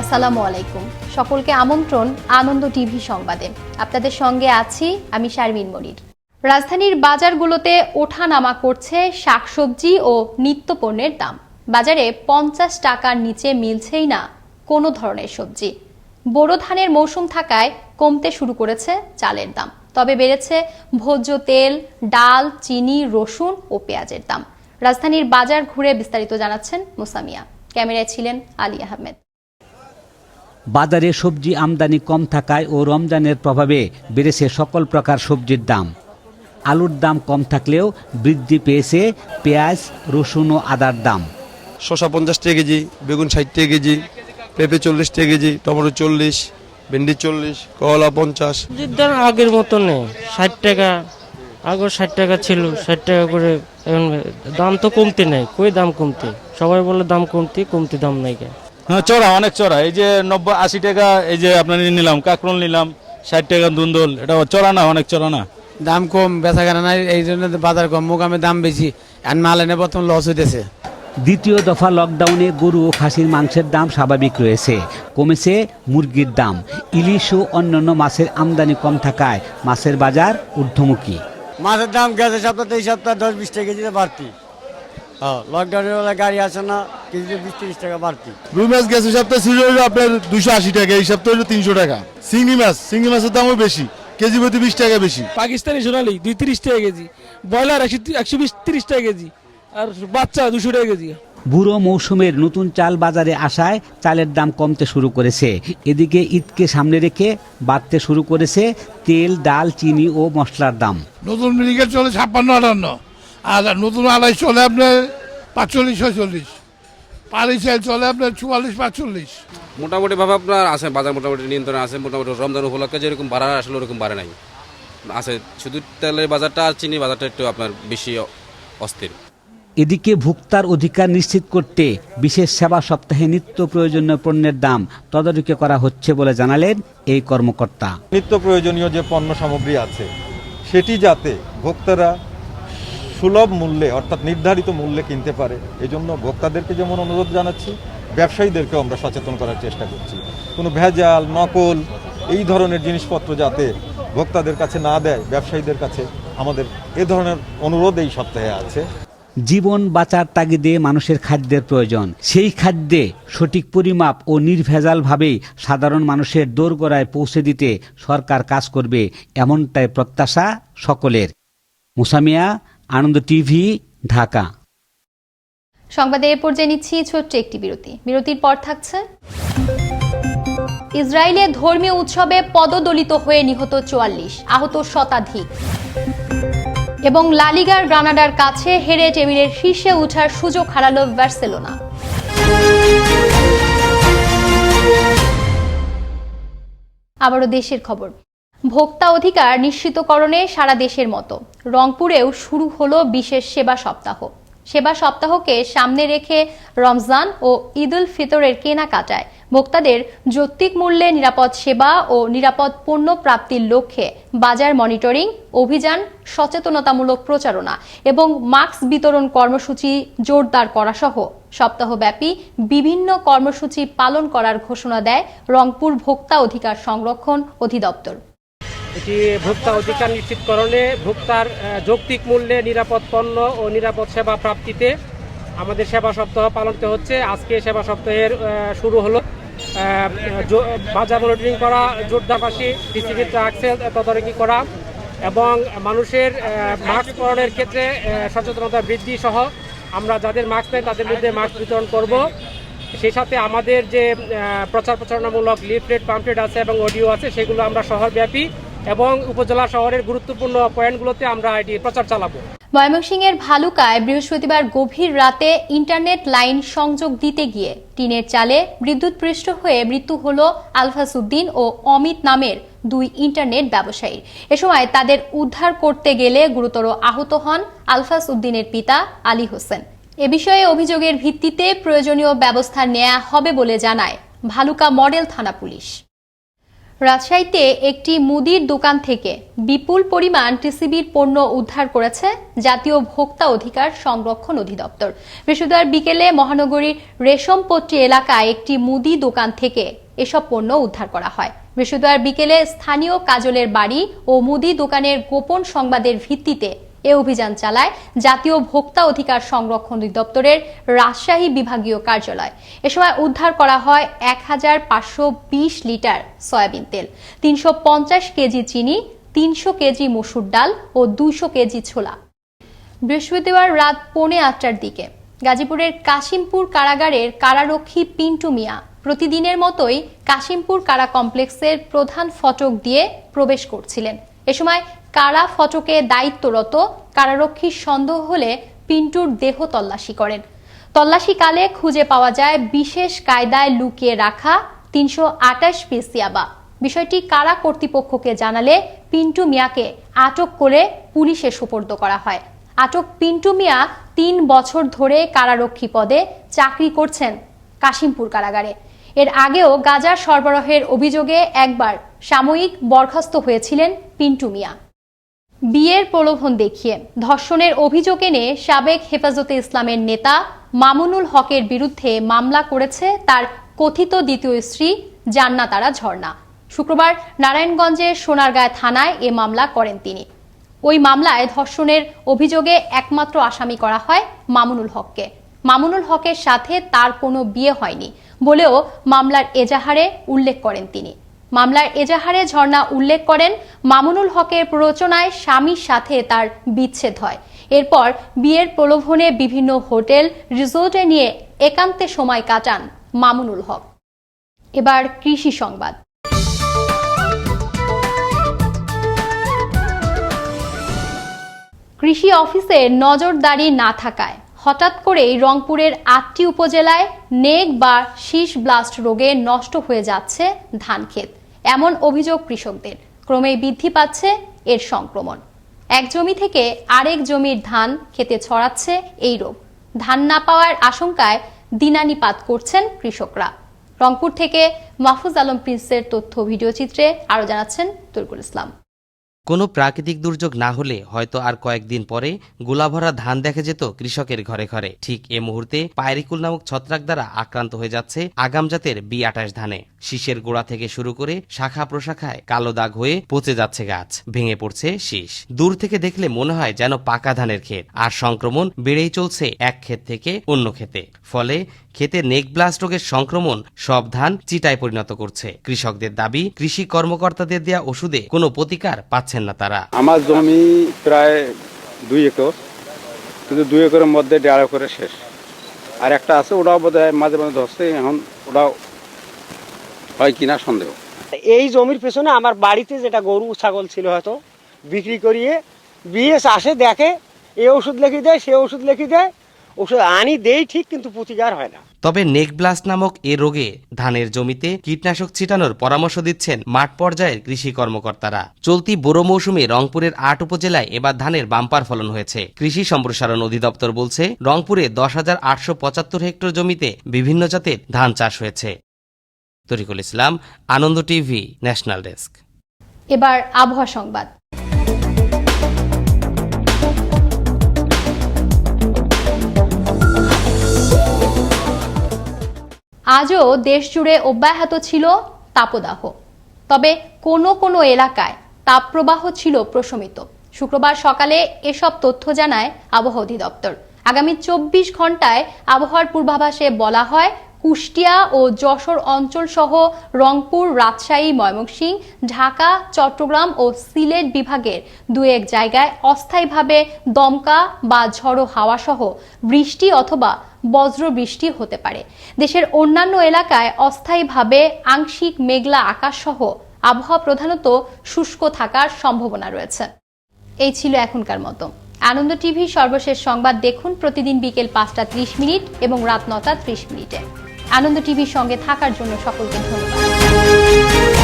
আসসালামু আলাইকুম। সকলকে আমন্ত্রণ আনন্দ টিভি সংবাদে। আপনাদের সঙ্গে আছি আমি শারমিন মনির। রাজধানীর বাজারগুলোতে ওঠানামা করছে শাকসবজি ও নিত্যপণ্যের দাম। বাজারে 50 টাকার নিচে মিলছেই না কোনো ধরনের সবজি। বোরো ধানের মৌসুম থাকায় কমতে শুরু করেছে চালের দাম, তবে বেড়েছে ভোজ্য তেল, ডাল, চিনি, রসুন ও পেঁয়াজের দাম। রাজধানীর বাজার ঘুরে বিস্তারিত জানাচ্ছেন মুসামিয়া। ক্যামেরায় ছিলেন আলী আহমেদ। বাজারে সবজি আমদানি কম থাকায় ও রমজানের প্রভাবে বেড়েছে সকল প্রকার সবজির দাম। আলুর দাম কম থাকলেও বৃদ্ধি পেয়েছে পেঁয়াজ, রসুন ও আদার দাম। শসা 50 টাকা কেজি, বেগুন 60 টাকা কেজি, পেঁপে 40 টাকা কেজি, টমেটো 40, ভেন্ডি 40, করলা 50। দাম আগের মতো নেই, 60 টাকা। আগে 60 টাকা ছিল, 60 টাকা করে। এখন দাম তো কমতে নাই, কই দাম কমতে? সবাই বলে দাম কমতে দাম নাই কেন? হ্যাঁ, চড়া, অনেক চড়া। এই যে 90-80 টাকা এই যে আপনার নিলাম, কাঁকরোল নিলাম 60 টাকা দুন্দল, এটা চড়া না? অনেক চড়া না? দাম কম, বেচা কেনা নাই, এই জন্য বাজার কম, মোকামে দাম বেশি। আর মাল এনে প্রথম লস হইতেছে। দ্বিতীয় দফা লকডাউনে গরু ও খাসির মাংসের দাম স্বাভাবিক রয়েছে। কমেছে মুরগির দাম। ইলিশ ও অন্যান্য মাছের আমদানি কম থাকায় মাছের বাজার ঊর্ধ্বমুখী। মাছের দাম গেছে সপ্তাহে এই সপ্তাহে 10-20 টাকা কেজিতে বাড়তি। লকডাউনের বেলা গাড়ি আসে না, কেজিতে 20-30 টাকা বাড়তি। রুই মাছ গেছে সপ্তাহে ছিল আপনার 280 টাকা, এই সপ্তাহে হলো 300 টাকা। চিংড়ি মাছের দামও বেশি, কেজি প্রতি 20 টাকা বেশি। পাকিস্তানি সোনালি 230 টাকা কেজি, ব্রয়লার 120-130 টাকা কেজি, আর বাচ্চা 200 টাকা কেজি। বুড়ো মৌসুমের নতুন চাল বাজারে আসায় চালের দাম কমতে শুরু করেছে। এদিকে ঈদকে সামনে রেখে বাড়তে শুরু করেছে তেল, ডাল, চিনি ও মশলার দাম। নতুন মিনিকেট চলে 56-58, আর নতুন আড়াই চলে আপনার 45-46, পালি চাল চলে আপনার 44-45। মোটামুটি ভাবে আপনার আছে, বাজার মোটামুটি নিয়ন্ত্রণে আছে। মোটামুটি রমজান উপলক্ষে যেরকম বাড়া আসলে ওরকম বাড়ে নাই আছে। শুধু তেলের বাজারটা আর চিনি বাজারটা একটু আপনার বেশি অস্থির। এদিকে ভোক্তার অধিকার নিশ্চিত করতে বিশেষ সেবা সপ্তাহে নিত্য প্রয়োজনীয় পণ্যের দাম তদারকি করা হচ্ছে বলে জানালেন এই কর্মকর্তা। নিত্য প্রয়োজনীয় যে পণ্য সামগ্রী আছে সেটি যাতে ভোক্তারা সুলভ মূল্যে অর্থাৎ নির্ধারিত মূল্যে কিনতে পারে, এজন্য ভোক্তাদেরকে যেমন অনুরোধ জানাচ্ছি, ব্যবসায়ীদেরকেও আমরা সচেতন করার চেষ্টা করছি। কোনো ভেজাল, নকল এই ধরনের জিনিসপত্র যাতে ভোক্তাদের কাছে না দেয়, ব্যবসায়ীদের কাছে আমাদের এ ধরনের অনুরোধ এই সপ্তাহে আছে। জীবন বাঁচার তাগিদে মানুষের খাদ্যের প্রয়োজন। সেই খাদ্যে সঠিক পরিমাপ ও নির্ভেজালভাবেই সাধারণ মানুষের দোরগোড়ায় পৌঁছে দিতে সরকার কাজ করবে, এমনটাই প্রত্যাশা সকলের। মুসামিয়া, আনন্দ টিভি, ঢাকা। সংবাদে এ পর্যায়ে নিচ্ছি ছোট্ট একটি বিরতি। বিরতির পর থাকছে ইসরায়েলে ধর্মীয় উৎসবে পদদলিত হয়ে নিহত 44, আহত শতাধিক। এবং লা লিগার গ্রানাডার কাছে হেরে টেবিলের শীর্ষে ওঠার সুযোগ হারালো বার্সেলোনা। আবারও দেশের খবর। ভোক্তা অধিকার নিশ্চিতকরণে সারা দেশের মতো রংপুরেও শুরু হলো বিশেষ সেবা সপ্তাহ। সেবা সপ্তাহকে সামনে রেখে রমজান ও ঈদ উল ফিতরের কেনাকাটায় ভোক্তাদের যৌক্তিক মূল্যে নিরাপদ সেবা ও নিরাপদ পণ্য প্রাপ্তির লক্ষ্যে বাজার মনিটরিং অভিযান, সচেতনতামূলক প্রচারণা এবং মাস্ক বিতরণ কর্মসূচি জোরদার করা সহ সপ্তাহব্যাপী বিভিন্ন কর্মসূচি পালন করার ঘোষণা দেয় রংপুর ভোক্তা অধিকার সংরক্ষণ অধিদপ্তর। এটি ভোক্তা অধিকার নিশ্চিতকরণে ভোক্তার যৌক্তিক মূল্যে নিরাপদ পণ্য ও নিরাপদ সেবা প্রাপ্তিতে আমাদের সেবা সপ্তাহ পালন হচ্ছে। আজকে সেবা সপ্তাহের শুরু হলো। বাজার মনিটরিং করা, জোরদার পাশে ডিসিপি ট্রাক্সের তদারকি করা এবং মানুষের মাস্ক পরনের ক্ষেত্রে সচেতনতা বৃদ্ধি সহ আমরা যাদের মাস্ক নেই তাদের মধ্যে মাস্ক বিতরণ করব। সেই সাথে আমাদের যে প্রচার প্রচারণামূলক লিফলেট, পাম্পলেট আছে এবং অডিও আছে, সেগুলো আমরা শহরব্যাপী এবং উপজেলা শহরের গুরুত্বপূর্ণ পয়েন্টগুলোতে আমরা এটি প্রচার চালাবো। ময়মনসিংহের ভালুকায় বৃহস্পতিবার গভীর রাতে ইন্টারনেট লাইন সংযোগ দিতে গিয়ে টিনের চালে বিদ্যুৎপৃষ্ট হয়ে মৃত্যু হল আলফাস উদ্দিন ও অমিত নামের 2 ইন্টারনেট ব্যবসায়ীর। এ সময় তাদের উদ্ধার করতে গেলে গুরুতর আহত হন আলফাস উদ্দিনের পিতা আলী হোসেন। এ বিষয়ে অভিযোগের ভিত্তিতে প্রয়োজনীয় ব্যবস্থা নেওয়া হবে বলে জানায় ভালুকা মডেল থানা পুলিশ। রাজশাহীতে একটি মুদির দোকান থেকে বিপুল পরিমাণ টিসিবির পণ্য উদ্ধার করেছে জাতীয় ভোক্তা অধিকার সংরক্ষণ অধিদপ্তর। বৃহস্পতিবার বিকেলে মহানগরীর রেশমপট্টি এলাকায় একটি মুদি দোকান থেকে এসব পণ্য উদ্ধার করা হয়। বৃহস্পতিবার বিকেলে স্থানীয় কাজলের বাড়ি ও মুদি দোকানের গোপন সংবাদের ভিত্তিতে এ অভিযান চালায় জাতীয় ভোক্তা অধিকার সংরক্ষণ অধিদপ্তরের রাজশাহী বিভাগীয় কার্যালয়। এ সময় উদ্ধার করা হয় 1520 লিটার সয়াবিন তেল, 350 কেজি চিনি, 300 কেজি মসুর ডাল ও 200 কেজি ছোলা। বৃহস্পতিবার রাত 7:45টার দিকে গাজীপুরের কাশিমপুর কারাগারের কারারক্ষী পিন্টু মিয়া প্রতিদিনের মতোই কাশিমপুর কারা কমপ্লেক্সের প্রধান ফটক দিয়ে প্রবেশ করছিলেন। এ সময় কারা ফটকে দায়িত্বরত কারারক্ষীর সন্দেহ হলে পিন্টুর দেহ তল্লাশি করেন। তল্লাশিকালে খুঁজে পাওয়া যায় বিশেষ কায়দায় লুকিয়ে রাখা 328 পিস ইয়াবা। বিষয়টি কারা কর্তৃপক্ষকে জানালে পিন্টু মিয়াকে আটক করে পুলিশে সোপর্দ করা হয়। আটক পিন্টু মিয়া 3 বছর ধরে কারারক্ষী পদে চাকরি করছেন কাশিমপুর কারাগারে। এর আগেও গাঁজা সরবরাহের অভিযোগে একবার সাময়িক বরখাস্ত হয়েছিলেন পিন্টু মিয়া। বিয়ের প্রলোভন দেখিয়ে ধর্ষণের অভিযোগ এনে সাবেক হেফাজতে ইসলামের নেতা মামুনুল হকের বিরুদ্ধে মামলা করেছে তার কথিত দ্বিতীয় স্ত্রী জান্নাত আরা ঝর্ণা। শুক্রবার নারায়ণগঞ্জের সোনারগাঁ থানায় এ মামলা করেন তিনি। ওই মামলায় ধর্ষণের অভিযোগে একমাত্র আসামি করা হয় মামুনুল হককে। মামুনুল হকের সাথে তার কোনো বিয়ে হয়নি বলেও মামলার এজাহারে উল্লেখ করেন তিনি। মামলার এজাহারে ঝর্ণা উল্লেখ করেন মামুনুল হকের প্ররোচনায় স্বামীর সাথে তার বিচ্ছেদ হয়। এরপর বিয়ের প্রলোভনে বিভিন্ন হোটেল রিসোর্টে নিয়ে একান্তে সময় কাটান মামুনুল হক। এবার কৃষি সংবাদ। কৃষি অফিসে নজরদারি না থাকায় হঠাৎ করেই রংপুরের 8টি উপজেলায় নেক বা শীষ ব্লাস্ট রোগে নষ্ট হয়ে যাচ্ছে ধান ক্ষেত। এমন অভিযোগ কৃষকদের। ক্রমেই বৃদ্ধি পাচ্ছে এর সংক্রমণ। এক জমি থেকে আরেক জমির ধান খেতে ছড়াচ্ছে এই রোগ। ধান না পাওয়ার আশঙ্কায় দিনানিপাত করছেন কৃষকরা। রংপুর থেকে মাহফুজ আলম প্রিন্সের তথ্য ভিডিওচিত্রে আরো জানাচ্ছেন তুরকুল ইসলাম। কোনো প্রাকৃতিক দুর্যোগ না হলে হয়তো আর কয়েকদিন পরে গোলাভরা ধান দেখা যেত কৃষকের ঘরে ঘরে। ঠিক এ মুহূর্তে পায়রিকুল নামক ছত্রাক দ্বারা আক্রান্ত হয়ে যাচ্ছে আগাম জাতের B28 ধানে। শীষের গোড়া থেকে শুরু করে শাখা প্রশাখায় কালো দাগ হয়ে পচে যাচ্ছে গাছ, ভেঙে পড়ছে শীষ। দূর থেকে দেখলে মনে হয় যেন পাকা ধানের ক্ষেত, আর সংক্রমণ বেড়েই চলছে এক ক্ষেত থেকে অন্য ক্ষেতে। ফলে ক্ষেতে নেক ব্লাস্ট রোগের সংক্রমণ সব ধান চিটায় পরিণত করছে। কৃষকদের দাবি, কৃষি কর্মকর্তাদের দেয়া ওষুধে কোনো প্রতিকার পাচ্ছেন না তারা। আমার জমি প্রায় 2 একর, কিন্তু 2 একরের মধ্যে 1.5 একরে শেষ। আর একটা আছে, ওটাও বোধহয় মাঝে মাঝে ধরছে, এখন ওটাও হয় কিনা সন্দেহ। এই জমির পেছনে আমার বাড়িতে যেটা গরু ছাগল ছিল হয়তো বিক্রি করিয়ে বিএস আসে, দেখে এ ওষুধ লিখে দেয়, সে ওষুধ লিখে দেয়, ওষুধ আনি দেই ঠিক, কিন্তু প্রতিকার হয় না। তবে নেক ব্লাস্ট নামক এ রোগে ধানের জমিতে কীটনাশক ছিটানোর পরামর্শ দিচ্ছেন মাঠ পর্যায়ের কৃষি কর্মকর্তারা। চলতি বোরো মৌসুমে রংপুরের 8 উপজেলায় এবার ধানের বাম্পার ফলন হয়েছে। কৃষি সম্প্রসারণ অধিদপ্তর বলছে, রংপুরে 10,875 হেক্টর জমিতে বিভিন্ন জাতের ধান চাষ হয়েছে। তরিকুল ইসলাম, আনন্দ টিভি, ন্যাশনাল ডেস্ক। এবার আবহাওয়া সংবাদ। আজও দেশ জুড়ে অব্যাহত ছিল তাপদাহ, তবে কোনো কোনো এলাকায় তাপপ্রবাহ ছিল প্রশমিত। শুক্রবার সকালে এসব তথ্য জানায় আবহাওয়া অধিদপ্তর। আগামী 24 ঘন্টায় আবহাওয়ার পূর্বাভাসে বলা হয়, কুষ্টিয়া ও যশোর অঞ্চল সহ রংপুর, রাজশাহী, ময়মনসিংহ, ঢাকা, চট্টগ্রাম ও সিলেট বিভাগের 2-1 জায়গায় অস্থায়ীভাবে দমকা বা ঝড়ো হাওয়া সহ বৃষ্টি অথবা বজ্র বৃষ্টি হতে পারে। দেশের অন্যান্য এলাকায় অস্থায়ীভাবে আংশিক মেঘলা আকাশ সহ আবহাওয়া প্রধানত শুষ্ক থাকার সম্ভাবনা রয়েছে। এই ছিল এখনকার মতো। আনন্দ টিভি সর্বশেষ সংবাদ দেখুন প্রতিদিন বিকেল 5:30 এবং রাত 9:30 আনন্দ টিভির সঙ্গে থাকার জন্য সকলকে ধন্যবাদ।